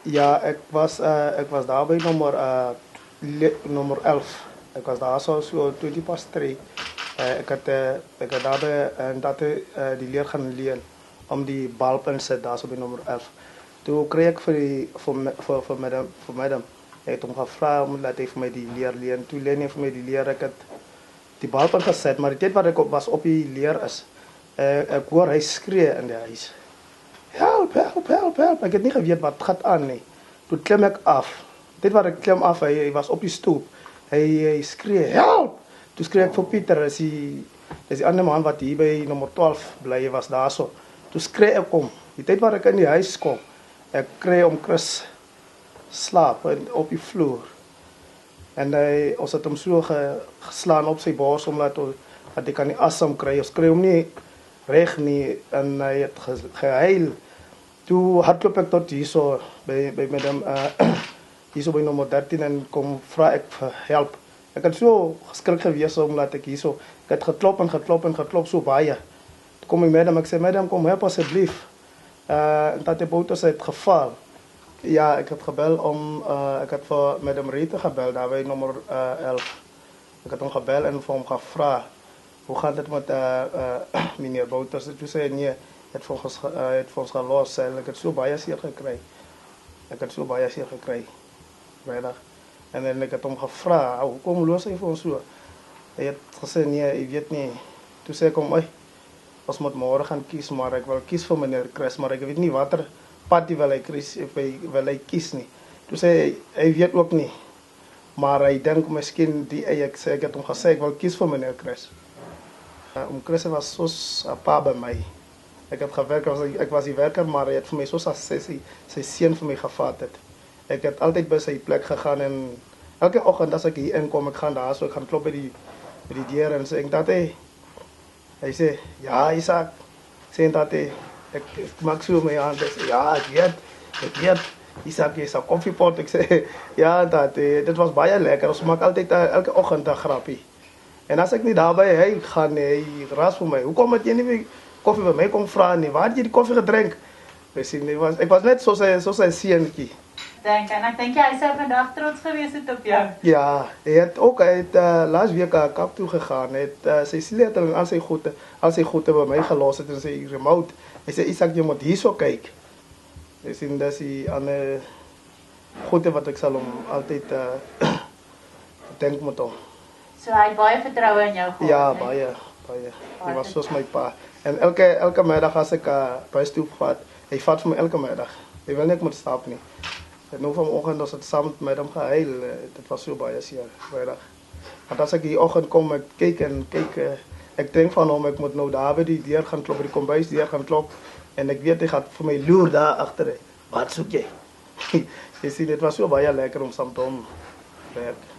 Ja, ik was daar bij nummer 11. Ik was daar zo 20 past 3. Ik had daarbij en dat die leer gaan leren om die bal te zetten daar zo bij nummer 11. Toen kreeg ik voor madam. Hij heeft hem gevraagd om dat hij voor mij die leer leren. Toen leerde hij voor mij die leer. Ik had die bal gezet, maar de tijd waar ik op was op die leer is. Ik hoor hij schreeuwen in de huis. Help, help, help, help. Ik heb niet geweten wat gaat aan. Nee. Toen klem ik af. Dit waar ik klem af, hij was op die stoep. Hij schreeuwde, help! Toen schreef ik voor Pieter, dat is die andere man wat hier bij nummer 12 blij was daar zo. Toen schreef ik om. Die tijd waar ik in die huis kom, ik kreeg om Chris slaap op die vloer. En ons had hem zo geslaan op zijn borst, omdat hij kan niet asem krijgen. Ons kreeg hem niet recht niet en hij had gehuil. Toen hardloop ik tot hier zo, bij madam, hier zo bij nummer 13 en kom vraag ik help. Ik had zo geschrik geweest omdat ik hier zo, ik had geklopt zo baie. Toen kom ik madam, ik zei madam kom help alsjeblieft. Dat de boot is het geval. Ja, ik had gebeld ik had voor madam Rita gebeld, daar bij nummer 11. Ik had hem gebeld en voor hem gevraagd, hoe gaat het met meneer Bouters? Toen zei hij, nee, het volgens gelost. Ik heb zo baie zeer gekregen. Vrijdag. En dan ik had hem gevraagd, hoe kom los hij voor ons zo? Hij had gezegd, nee, ik weet niet. Toen zei ik hem, ons moet morgen gaan kiezen, maar ik wil kiezen voor meneer Chris, maar ik weet niet wat er party wil hij kiezen niet. Toen zei hij weet ook niet. Maar hij denkt misschien, ik had hem gezegd, ik wil kiezen voor meneer Chris. Chris was zoals een pa bij mij. Ik had gewerkt, ik was die werker, maar hij had voor mij zoals zijn zin voor mij gevat. Ik heb altijd bij zijn plek gegaan en elke ochtend als ik hier inkom, ik ga daar zo, ik ga kloppen bij die dieren en zeg dat hij zei, ja Isaac, zei dat ik maak zo mijn hand, ik zei, ja ik weet, Isaac is een koffiepot, ik zei, ja dat was bijna lekker, dus ik maak altijd elke ochtend een grapje. En als ik niet daarbij heen ga, hij raast voor mij, hoe komt het je niet koffie bij mij komt vragen, waar had je die koffie gedronken? Ik was net zoals zijn sienkie. En ik denk jij zou vandaag trots geweest het op jou. Ja, hij heeft laatst week een kap toe gegaan. Zijn sleutel al zijn goede bij mij gelost en zijn remote. Hij zei, Isaac, je moet hier zo kijken. Dat is een goede wat ik zal hem altijd denken moet om. So hij baie vertrouwen in jou gehad. Ja, baie. Hij was zoals mijn pa. En elke middag als ik bij stoep vat, hij vat voor me elke middag. Hij wil niet met slapen niet. En nu vanochtend was het samen met hem gehuil. Dat was zo baie zeer, vrijdag. Want als ik die ochtend kom, ik kijk. Ik denk van hem, ik moet nou daar bij die deur gaan kloppen, die kombuis deur gaan kloppen. En ik weet, hij gaat voor mij loer daar achter. Wat zoek jij? Je ziet, het was zo baie lekker om samen te werken.